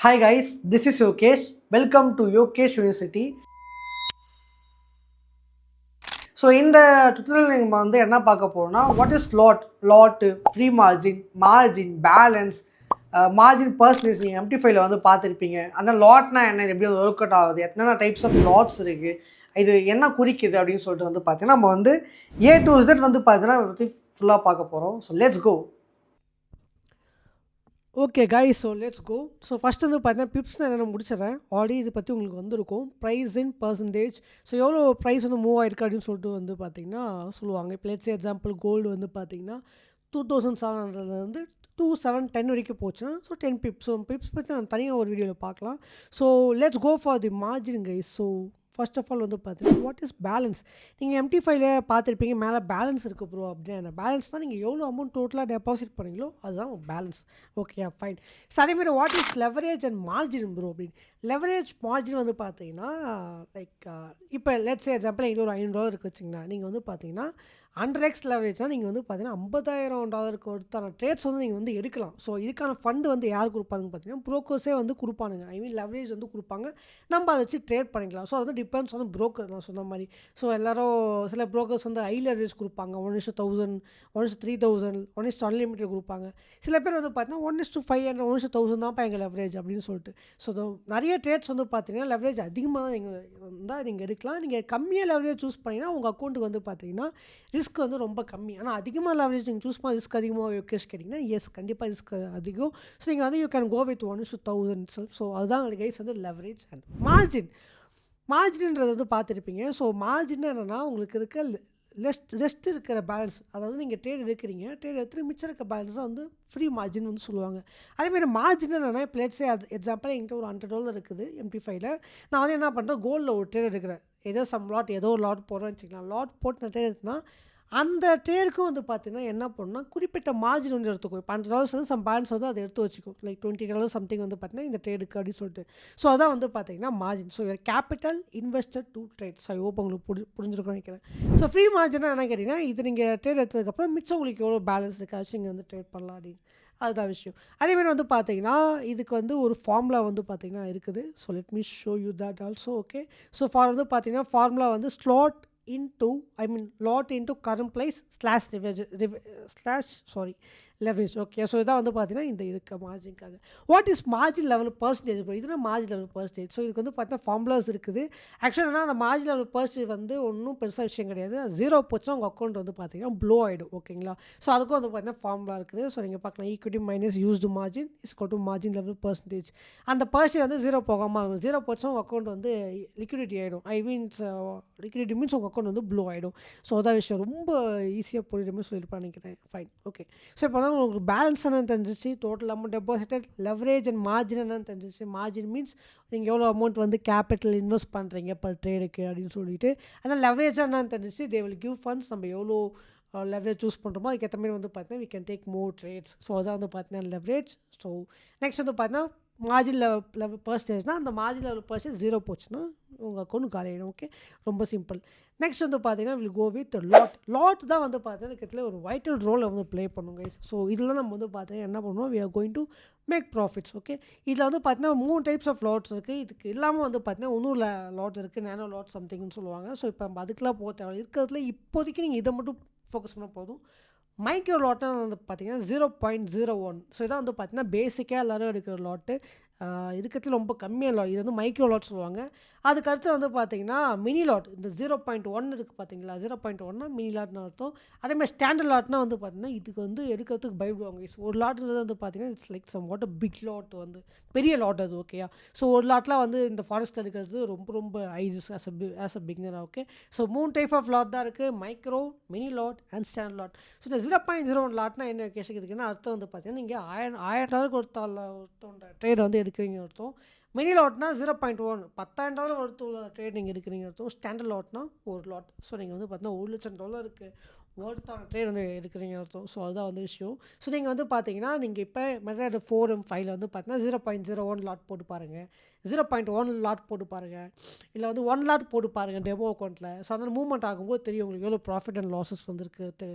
Hi guys, this is Yokesh. Welcome to Yokesh University. So இந்த tutorial நம்ம என்ன பார்க்க போகிறோம்னா what is lot free margin balance margin percentage நீங்கள் எம்டி5ல பார்த்துருப்பீங்க. அந்த லாட்னா என்ன, எப்படி ஒர்க் அவுட் ஆகுது, எத்தனை டைப்ஸ் ஆஃப் லாட்ஸ் இருக்குது, இது என்ன குறிக்குது அப்படின்னு சொல்லிட்டு பார்த்தீங்கன்னா நம்ம A to Z பார்த்தீங்கன்னா பற்றி ஃபுல்லாக பார்க்க போகிறோம். So let's go. Okay guys, so let's go. So first பார்த்தீங்கன்னா பிப்ஸ் நான் என்ன முடிச்சிடறேன். ஆல்ரெடி இது பற்றி உங்களுக்கு வந்திருக்கும். Price in percentage. ஸோ எவ்வளோ ப்ரைஸ் மூவ் ஆயிருக்கு அப்படின்னு சொல்லிட்டு பார்த்தீங்கன்னா சொல்லுவாங்க. இப்போ லெட்ஸ் எக்ஸாம்பிள் கோல்டு பார்த்தீங்கன்னா 2700 2710 வரைக்கும் போச்சுன்னா ஸோ 10 பிப்ஸ். ஸோ பிப்ஸ் பற்றி நம்ம தனியாக ஒரு வீடியோவில் பார்க்கலாம். So let's go for the margin guys. So first of all பார்த்தீங்கன்னா வாட் இஸ் பேலன்ஸ். நீங்கள் எம்டி5ல பார்த்துருப்பீங்க, மேலே பேலன்ஸ் இருக்குது ப்ரோ அப்படின்னா பேலன்ஸ் தான் நீங்கள் எவ்வளோ அமௌண்ட் டோட்டலாக டெபாசிட் பண்ணீங்களோ அதுதான் பேலன்ஸ். Okay fine. ஸோ அதேமாதிரி what is leverage and margin bro அப்படின்னு. லெவரேஜ் மார்ஜின் பார்த்தீங்கன்னா லைக் இப்போ லெட்ஸ் எக்ஸாம்பிள் எங்கிட்ட ஒரு $500 இருக்குது வச்சிங்கன்னா, நீங்கள் பார்த்தீங்கன்னா 100x லெவரேஜ்னால் நீங்கள் பார்த்தீங்கன்னா $50,000 ஒருத்தான ட்ரேட்ஸ் நீங்கள் எடுக்கலாம். ஸோ இதுக்கான ஃபண்டு யார் கொடுப்பாங்க பார்த்தீங்கன்னா ப்ரோக்கர்ஸே கொடுப்பானுங்க. ஐ மீன் லெவரேஜ் கொடுப்பாங்க, நம்ம அதை வச்சு ட்ரேட் பண்ணிக்கலாம். ஸோ அது டிபெண்ட்ஸ் ப்ரோக்கர். நான் சொன்ன மாதிரி ஸோ எல்லோரும் சில ப்ரோக்கர்ஸ் ஹை லெவரேஜ் கொடுப்பாங்க. 1:1000, 1:3000, 1:unlimited கொடுப்பாங்க. சில பேர் பார்த்தீங்கன்னா 1:500, 1:1000 தான்ப்பா எங்கள் லெவரேஜ் அப்படின்னு சொல்லிட்டு. ஸோ நிறைய ட்ரேட்ஸ் பார்த்தீங்கன்னா லெவரேஜ் அதிகமாக தான் நீங்கள் இருந்தால் நீங்கள் எடுக்கலாம். நீங்கள் கம்மியாக லெவரேஜ் சூஸ் பண்ணிங்கன்னா உங்கள் அக்கௌண்ட்டுக்கு பார்த்தீங்கன்னா ரிஸ்க் ரொம்ப கம்மி. ஆனால் அதிகமாக லெவரேஜ் நீங்கள் சூஸ் பண்ண ரிஸ்க் அதிகமாக யோகேஷ் கேட்டிங்கன்னா எஸ் கண்டிப்பாக ரிஸ்க் அதிகம். ஸோ நீங்கள் you can go with 1:1000 self. So அதுதான் கைஸ் லெவரேஜ் அண்ட் மார்ஜின்ன்றது பார்த்துருப்பீங்க. ஸோ மார்ஜின் என்னென்னா உங்களுக்கு இருக்க ரெஸ்ட் இருக்கிற பேலன்ஸ். அதாவது நீங்கள் ட்ரேட் எடுக்கிறீங்க, ட்ரேட் எடுத்து மிச்சம் இருக்க பேலன்ஸ் தான் ஃப்ரீ மார்ஜின் சொல்லுவாங்க. அதேமாதிரி மார்ஜின் என்னென்னா இப்போ லெட்ஸே எக்ஸாம்பிள் என்கிட்ட ஒரு $100 இருக்குது எம்டி5ல. நான் என்ன பண்ணுறேன், கோல்டில் ஒரு ட்ரேட் எடுக்கிறேன். ஏதோ ஒரு லாட் போடுறேன்னு வச்சுக்கலாம். லாட் போட்டு நான் ட்ரேட் எடுத்தேன்னா அந்த ட்ரேடுக்கும் பார்த்தீங்கன்னா என்ன பண்ணணும்னா குறிப்பிட்ட மார்ஜின் எடுத்துக்கும். இப்போ $100 சம் பேலன்ஸ் அதை எடுத்து வச்சுக்கும். லைக் $20 சம்திங் பார்த்தீங்கன்னா இந்த ட்ரேடுக்கு அப்படின்னு சொல்லிட்டு. ஸோ அதான் பார்த்தீங்கன்னா margin. So capital invested to trade. So hope உங்களுக்கு புரிஞ்சிருக்கும்னு நினைக்கிறேன். ஸோ ஃப்ரீ மார்ஜினாக என்ன கேட்டிங்கன்னா இது நீங்கள் ட்ரேட் எடுத்ததுக்கப்புறம் மிச்சம் உங்களுக்கு எவ்வளோ பேலன்ஸ் இருக்காச்சு நீங்கள் ட்ரேட் பண்ணலாம் அப்படின்னு. அதுதான் விஷயம். அதேமாதிரி பார்த்தீங்கன்னா இதுக்கு ஒரு ஃபார்முலா பார்த்தீங்கன்னா இருக்குது. So let me show you that also. Okay, so பார்த்தீங்கன்னா formula slot lot into current price leverage. Okay, so இதான் பார்த்தீங்கன்னா இந்த இதுக்கு மார்ஜின்காக. What is margin level percentage bro. இதுனா மார்ஜின் லெவல் பர்சன்டேஜ். ஸோ இதுக்கு பார்த்தீங்கன்னா ஃபார்முலாஸ் இருக்குது. ஆக்சுவலாக அந்த மார்ஜின் லெவல் பர்சன்டேஜ் ஒன்றும் பெருசாக விஷயம் கிடையாது. 0 போச்சுன்னா உங்கள் அக்கௌண்ட் பார்த்தீங்கன்னா ப்ளோ ஆகிடும். ஓகேங்களா, ஸோ அதுக்கும் பார்த்தீங்கன்னா ஃபார்முலா இருக்குது. ஸோ நீங்கள் பார்க்கலாம் equity minus used margin is equal to margin level percentage. அந்த பர்சன்டேஜ் 0 போகாமல் ஆகும். 0 போச்சுன்னா உங்கள் அக்கௌண்ட் லிக்விடிட்டி ஆகிடும். ஐ மீன்ஸ் லிக்விடிட்டி மீன்ஸ் உங்கள் அக்கௌண்ட் ப்ளோ ஆகிடும். ஸோ அதான் விஷயம். ரொம்ப ஈஸியாக புரியுற மாதிரி சொல்லியிருப்பான்னு நினைக்கிறேன். ஃபைன். ஓகே, ஸோ இப்போ உங்களுக்கு பேலன்ஸ் என்னன்னு தெரிஞ்சிச்சு, total amount deposited, leverage and margin என்னன்னு தெரிஞ்சிச்சு. மார்ஜின் மீன்ஸ் நீங்கள் எவ்வளோ அமௌண்ட் கேபிட்டல் இன்வெஸ்ட் பண்ணுறீங்க பர் ட்ரேடுக்கு அப்படின்னு சொல்லிட்டு. ஆனால் லெவரேஜ் என்னன்னு தெரிஞ்சிச்சு, தே வில் கிவ் ஃபண்ட்ஸ். நம்ம எவ்வளோ லெவரேஜ் சூஸ் பண்ணுறோமோ அதுக்கேற்ற மாதிரி பார்த்தீங்கன்னா we can take more trades. So அதான் பார்த்தீங்கன்னா லெவரேஜ். ஸோ நெக்ஸ்ட் பார்த்தீங்கன்னா மார்ஜின் லெவல் பர்சன்டேஜ்னால் அந்த மார்ஜின் லெவல் பர்சன்டேஜ் 0 போச்சுன்னா உங்கள் அக்கௌண்ட் காலியாகிடும். ஓகே, ரொம்ப சிம்பிள். நெக்ஸ்ட் பார்த்தீங்கன்னா வில் கோ வித் லாட் தான் பார்த்தீங்கன்னா கிட்டத்தட்ட ஒரு வைட்டல் ரோலை ப்ளே பண்ணுங்க. ஸோ இதில் நம்ம பார்த்தீங்கன்னா என்ன பண்ணுவோம், we are going to make profits. Okay, இதில் பார்த்தீங்கன்னா 3 டைப்ஸ் ஆஃப் லாட்ஸ் இருக்குது. இதுக்கு இல்லாமல் பார்த்தீங்கன்னா இன்னும் லாட் இருக்குது, நேனோ லாட் சம்திங்னு சொல்லுவாங்க. ஸோ இப்போ நம்ம அதுக்கெலாம் போக தேவை இருக்கிறதுல இப்போதைக்கு நீங்கள் இதை மட்டும் ஃபோக்கஸ் பண்ணால் போதும். மைக்ரோ லாட்னா பார்த்தீங்கன்னா 0.01. ஸோ இதான் பார்த்தீங்கன்னா பேசிக்காக எல்லோரும் எடுக்கிற லாட்டு. இருக்கிறதுல ரொம்ப கம்மியாக லாட். இது மைக்ரோ லாட் சொல்லுவாங்க. அதுக்கடுத்து பார்த்தீங்கன்னா மினி லாட். இந்த 0.1 இருக்குது பார்த்தீங்களா, 0.1னா மினி லாட்னு அர்த்தம். அதேமாதிரி ஸ்டாண்டர்ட் லாட்னா பார்த்தீங்கன்னா இதுக்கு எடுக்கிறதுக்கு பயப்படுவாங்க. ஒரு லாட்ன்றது பார்த்தீங்கன்னா it's like somewhat big lot, பெரிய லாட் அது. ஓகேயா, ஸோ ஒரு லாட்லாம் இந்த ஃபாரஸ்ட் எடுக்கிறது ரொம்ப ரொம்ப high risk as a beginner. Okay, so 3 type of lot தான் இருக்குது, micro, mini lot and standard lot. So இந்த 0.01 லாட்னா என்ன கேஷுக்குதுன்னா அர்த்தம் பார்த்தீங்கன்னா நீங்கள் $1000 ஒருத்தோட ட்ரேட் எடுக்கிறீங்க அர்த்தம். மினி லாட்னா 0.1 $10,000 ஒருத்தர் ட்ரேட் நீங்கள் எடுக்கிறீங்க அர்த்தம். ஸ்டாண்டர்ட் லாட்னா ஒரு லாட். ஸோ நீங்கள் பார்த்தீங்கன்னா $1,00,000 ஒர்த்தான ட்ரேட் வந்து எடுக்கிறீங்க அர்த்தம். ஸோ அதுதான் வந்து விஷயம். ஸோ நீங்கள் வந்து பார்த்தீங்கன்னா, நீங்கள் இப்போ மெட்டட் 4M5ல வந்து பார்த்தீங்கன்னா 0.01 லாட் போட்டு பாருங்கள், 0.1 லாட் போட்டு பாருங்கள், இல்லை வந்து 1 லாட் போட்டு பாருங்கள் டெமோ அக்கௌண்ட்டில். ஸோ அதனால் மூவ்மெண்ட் ஆகும்போது தெரியும் உங்களுக்கு எவ்வளோ ப்ராஃபிட் அண்ட் லாஸஸ் வந்துருக்கு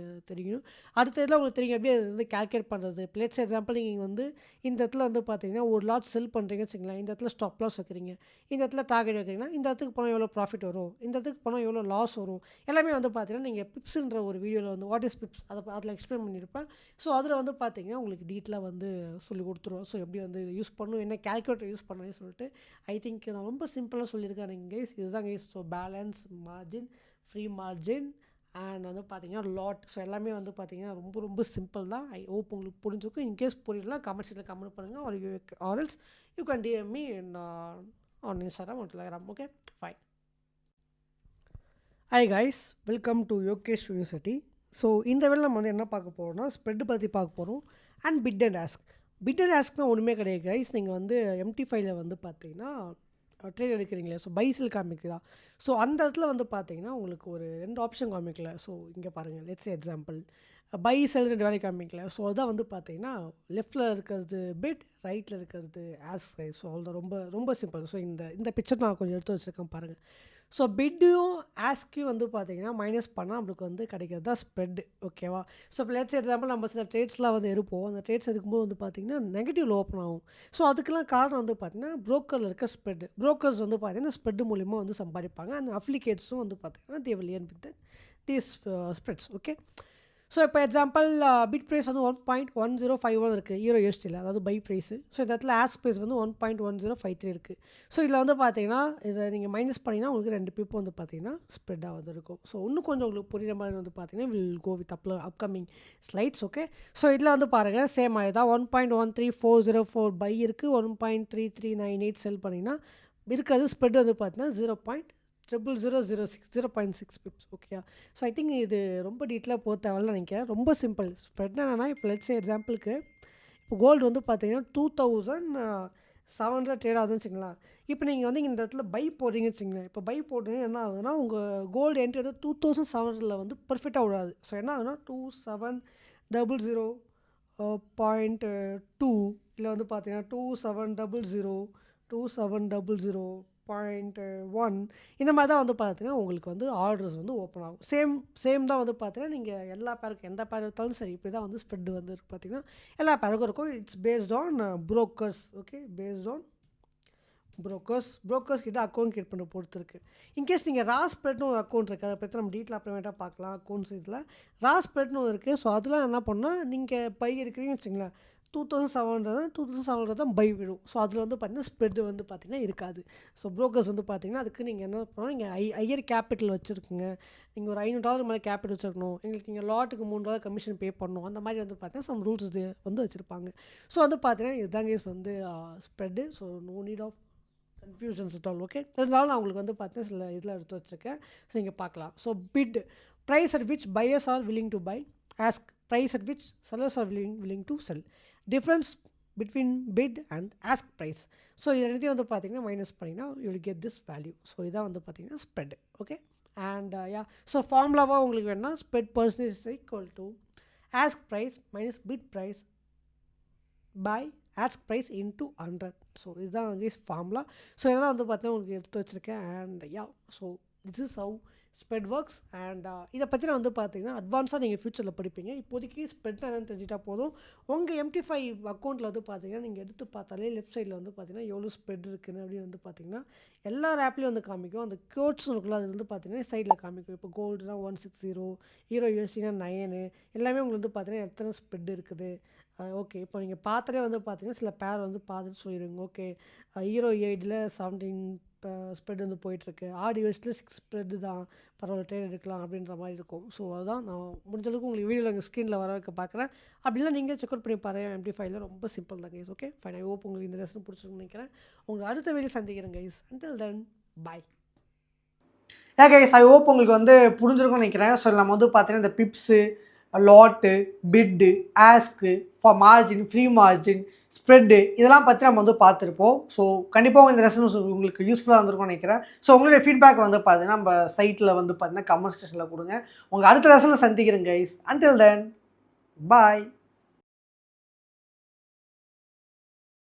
தெரியும். அடுத்த இதில் உங்களுக்கு தெரியும் எப்படி அது வந்து கால்குலேட் பண்ணுறது. பிளேட்ஸ் எக்ஸாம்பிள் நீங்கள் வந்து இந்த இடத்துல வந்து பார்த்தீங்கன்னா ஒரு லாட் செல் பண்ணுறீங்கன்னு வச்சுங்களேன், இந்த இடத்துல ஸ்டாப் லாஸ் வைக்கிறீங்க, இந்த இடத்துல டார்கெட் வைக்கிறீங்கன்னா இந்த இடத்துக்கு போனால் எவ்வளோ ப்ராஃபிட் வரும், இந்த இடத்துக்கு போனால் எவ்வளோ லாஸ் வரும், எல்லாமே வந்து பார்த்தீங்கன்னா நீங்கள் பிப்ஸ்ன்ற ஒரு வீடியோவில் வந்து வாட் இஸ் பிப்ஸ் அதில் எக்ஸ்பிளைன் பண்ணியிருப்பேன். ஸோ அதில் வந்து பார்த்தீங்கன்னா உங்களுக்கு டீட்டெயிலாக வந்து சொல்லி கொடுத்துருவோம். ஸோ எப்படி வந்து யூஸ் பண்ணணும், என்ன கேல்குலேட்டர் யூஸ் பண்ணணும்னு சொல்லிட்டு ஐ திங்க் நான் ரொம்ப சிம்பிளாக சொல்லியிருக்கேன் நீங்கள் கைஸ். இதுதான் guys. So balance margin, free margin and வந்து பார்த்தீங்கன்னா லாட். ஸோ எல்லாமே வந்து பார்த்தீங்கன்னா ரொம்ப ரொம்ப சிம்பிள் தான். ஐ ஹோப் உங்களுக்கு புரிஞ்சுக்கும். இன்கேஸ் புரியலாம் கமெண்ட் செக்ஷனில் கமெண்ட் பண்ணுங்கள். Or else you can DM me on Instagram or Telegram. Okay fine. Hi guys, welcome to Yogesh university. So இந்த வேலை நம்ம வந்து என்ன பார்க்க போகிறோம்னா ஸ்ப்ரெட் பற்றி பார்க்க போகிறோம் and bid and ask. Bid and ஆஸ்க்னால் ஒன்றுமே கிடையாது கைஸ். நீங்கள் வந்து MT5ல வந்து பார்த்தீங்கன்னா ட்ரேட் எடுக்கிறீங்களே, ஸோ பைசில் காமிக்குதா. ஸோ அந்த இடத்துல வந்து பார்த்தீங்கன்னா உங்களுக்கு ஒரு 2 ஆப்ஷன் காமிக்கல. ஸோ இங்கே பாருங்கள், லெட்ஸ் எக்ஸாம்பிள் பை செல் 2 வேலை காமிக்கல. ஸோ அதான் வந்து பார்த்தீங்கன்னா லெஃப்ட்டில் இருக்கிறது பிட், ரைட்டில் இருக்கிறது ஆஸ்க் கைஸ். ஸோ அவ்வளோதான், ரொம்ப ரொம்ப சிம்பிள். ஸோ இந்த பிக்சர் நான் கொஞ்சம் எடுத்து வச்சுருக்கேன் பாருங்கள். ஸோ பிட்டையும் ஆஸ்கையும் வந்து பார்த்தீங்கன்னா மைனஸ் பண்ணால் நம்மளுக்கு வந்து கிடைக்கிறது தான் ஸ்ப்ரெட். ஓகேவா. ஸோ இப்போ லெட்ஸ் எக்ஸாம்பிள் நம்ம சில ட்ரேட்ஸ்லாம் வந்து எடுப்போம். அந்த ட்ரேட்ஸ் எடுக்கும்போது வந்து பார்த்தீங்கன்னா நெகட்டிவ் ஓப்பன் ஆகும். ஸோ அதுக்கெல்லாம் காரணம் வந்து பார்த்தீங்கன்னா ப்ரோக்கரில் இருக்க ஸ்ப்ரெட். ப்ரோக்கர்ஸ் வந்து பார்த்தீங்கன்னா ஸ்ப்ரெட் மூலிமா வந்து சம்பாதிப்பாங்க. அந்த அப்ளிகேட்ஸும் வந்து பார்த்தீங்கன்னா they will earn with these spreads. Okay. So இப்போ எக்ஸாம்பிள் பிட் ப்ரைஸ் வந்து 1.1051 இருக்குது EURUSDல, அதாவது பை ப்ரைஸு. ஸோ இந்த இடத்துல ஆஸ்க் ப்ரைஸ் வந்து 1.1053 இருக்குது. ஸோ இதில் வந்து பார்த்தீங்கன்னா இதை நீங்கள் மைனஸ் பண்ணிங்கன்னா உங்களுக்கு 2 பிப் வந்து பார்த்தீங்கன்னா ஸ்ப்ரெட்டாக வந்து இருக்கும். ஸோ இன்னும் கொஞ்சம் உங்களுக்கு புரியுற மாதிரி வந்து பார்த்தீங்கன்னா we'll go with upcoming slides. Okay. So இதில் வந்து பாருங்கள் சேம் ஆகி தான் 1.13404 பை இருக்குது, 1.3398 செல் பண்ணிங்கன்னா இருக்கிறது ஸ்ப்ரெட் வந்து பார்த்தீங்கன்னா 0.00006 pips. Okay. So I think இது ரொம்ப டீட்டெயிலாக போக தேவையில்ல நினைக்கிறேன். ரொம்ப சிம்பிள். ஸ்ப்ரெட் என்னன்னா இப்போ லெட்ஸ் எக்ஸாம்பிளுக்கு இப்போ கோல்டு வந்து பார்த்தீங்கன்னா 2700 ட்ரேட் ஆகுதுன்னு வச்சுங்களேன். இப்போ நீங்கள் வந்து இந்த இடத்துல பை போடுறீங்கன்னு வச்சுங்களேன். இப்போ பை போடுறீங்க என்ன ஆகுதுன்னா உங்கள் கோல்டு என்ட்ரி வந்து 2700 வந்து பர்ஃபெக்டாக விடாது. ஸோ என்ன ஆகுதுன்னா 2700.2 இல்லை வந்து பார்த்தீங்கன்னா 2700.1 இந்த மாதிரி தான் வந்து பார்த்தீங்கன்னா உங்களுக்கு வந்து ஆர்டர்ஸ் வந்து ஓப்பன் ஆகும். சேம் தான் வந்து பார்த்தீங்கன்னா நீங்கள் எல்லா பேருக்கும் எந்த பேர் எடுத்தாலும் சரி இப்படி தான் வந்து ஸ்ப்ரெட் வந்து பார்த்தீங்கன்னா எல்லா பேருக்கும் இருக்கும். It's based on brokers. Okay. Based on brokers கிட்ட அக்கௌண்ட் கிரியேட் பண்ண பொறுத்து இருக்குது. இன்கேஸ் நீங்கள் ராஸ்பெட்னு ஒரு அக்கௌண்ட் இருக்குது, அதை பற்றி நம்ம டீட்டெயில் அப்புறமேட்டாக பார்க்கலாம். அக்கௌண்ட்ஸ் இதில் ராஸ்பெட்னு ஒன்று இருக்குது. ஸோ அதெல்லாம் என்ன பண்ணால் நீங்கள் பை எடுக்கிறீங்கன்னு வச்சுங்களேன், 2700 தான் பை விடும். ஸோ அதில் வந்து பார்த்தீங்கன்னா ஸ்ப்ரெட் வந்து பார்த்தீங்கன்னா இருக்காது. ஸோ ப்ரோக்கர்ஸ் வந்து பார்த்தீங்கன்னா அதுக்கு நீங்கள் என்ன பண்ணணும், நீங்கள் ஹையர் கேபிட்டல் வச்சுருக்குங்க, நீங்கள் ஒரு $500 மேலே கேபிட்டல் வச்சுருக்கணும், எங்களுக்கு நீங்கள் லாட்டுக்கு $3 கமிஷன் பே பண்ணணும், அந்த மாதிரி வந்து பார்த்தீங்கன்னா சம் ரூல்ஸ் இது வந்து வச்சுருப்பாங்க. ஸோ வந்து பார்த்தீங்கன்னா இதுதான் கேஸ் வந்து spread. So no need of confusions it all. Okay. இருந்தாலும் நான் உங்களுக்கு வந்து பார்த்தீங்கன்னா சில இதில் எடுத்து வச்சுருக்கேன். ஸோ நீங்கள் பார்க்கலாம். So bid price at which buyers are willing to buy, ask price at which sellers are willing to sell, difference between bid and ask price. So இது ரெண்டுத்தையும் வந்து பார்த்தீங்கன்னா மைனஸ் பண்ணிங்கன்னா you will get this value. So இதான் வந்து பார்த்தீங்கன்னா spread. Okay. And so ஃபார்முலாவாக உங்களுக்கு வேணுன்னா spread percentage is equal to ask price minus bid price by ask price into 100. So இதுதான் வந்து ஃபார்முலா. ஸோ இதெல்லாம் வந்து பார்த்தீங்கன்னா உங்களுக்கு எடுத்து வச்சுருக்கேன். And so this is how spread works. And இதை பற்றி நான் வந்து பார்த்தீங்கன்னா அட்வான்ஸாக நீங்கள் ஃபியூச்சரில் படிப்பீங்க. இப்போதைக்கு ஸ்ப்ரெட் என்னன்னு தெரிஞ்சிட்டா போதும். உங்கள் MT5 அக்கௌண்ட்டில் வந்து பார்த்தீங்கன்னா நீங்கள் எடுத்து பார்த்தாலே லெஃப்ட் சைடில் வந்து பார்த்தீங்கன்னா எவ்வளோ ஸ்ப்ரெட் இருக்குன்னு அப்படின்னு வந்து பார்த்தீங்கன்னா எல்லா ஆப்லேயும் வந்து காமிக்கும். அந்த கோட்ஸ் இருக்குல்ல அது வந்து பார்த்தீங்கன்னா சைடில் காமிக்கும். இப்போ கோல்டுனா 160, EURUSDனா 9, எல்லாமே உங்களுக்கு வந்து பார்த்தீங்கன்னா எத்தனை ஸ்ப்ரெட் இருக்குது. ஓகே. இப்போ நீங்கள் பார்த்தாலே வந்து பார்த்தீங்கன்னா சில பேர் வந்து பார்த்துட்டு சொல்லிடுங்க. ஓகே, EURUSDல 17 ஸ்ப்ரெட் வந்து போயிட்டுருக்கு, RDUSDல 6 ஸ்ப்ரெட்டு தான், பரவாயில்ல ட்ரேட் எடுக்கலாம் அப்படின்ற மாதிரி இருக்கும். ஸோ அதுதான் நான் முடிஞ்சளவுக்கு உங்களுக்கு வீடியோவில் எங்கள் ஸ்க்ரீனில் வர வைக்க பார்க்குறேன். அப்படிலாம் நீங்கள் செக் அவுட் பண்ணி பாருங்கள். MT5ல ரொம்ப சிம்பிள் தான் guys. Okay fine. I hope உங்களுக்கு இந்த லெசன் பிடிச்சிருக்குன்னு நினைக்கிறேன். உங்களுக்கு அடுத்த வீடியோ சந்திக்கிறேன் guys. Until then bye. Guys I hope உங்களுக்கு வந்து புரிஞ்சிருக்கும்னு நினைக்கிறேன். ஸோ நம்ம வந்து பார்த்தீங்கன்னா இந்த pips lot, bid, ask, margin, free margin, spread இதெல்லாம் பற்றி நம்ம வந்து பார்த்துருப்போம். ஸோ கண்டிப்பாக இந்த லெசன் உங்களுக்கு யூஸ்ஃபுல்லாக இருந்திருக்கும்னு நினைக்கிறேன். ஸோ உங்களுடைய ஃபீட்பேக் வந்து பார்த்தீங்கன்னா நம்ம சைட்டில் வந்து பார்த்தீங்கன்னா கமெண்ட் செக்ஷனில் கொடுங்க. உங்கள் அடுத்த லெசனில் சந்திக்கிறேன் கைஸ். அன்டில் தென் பாய்.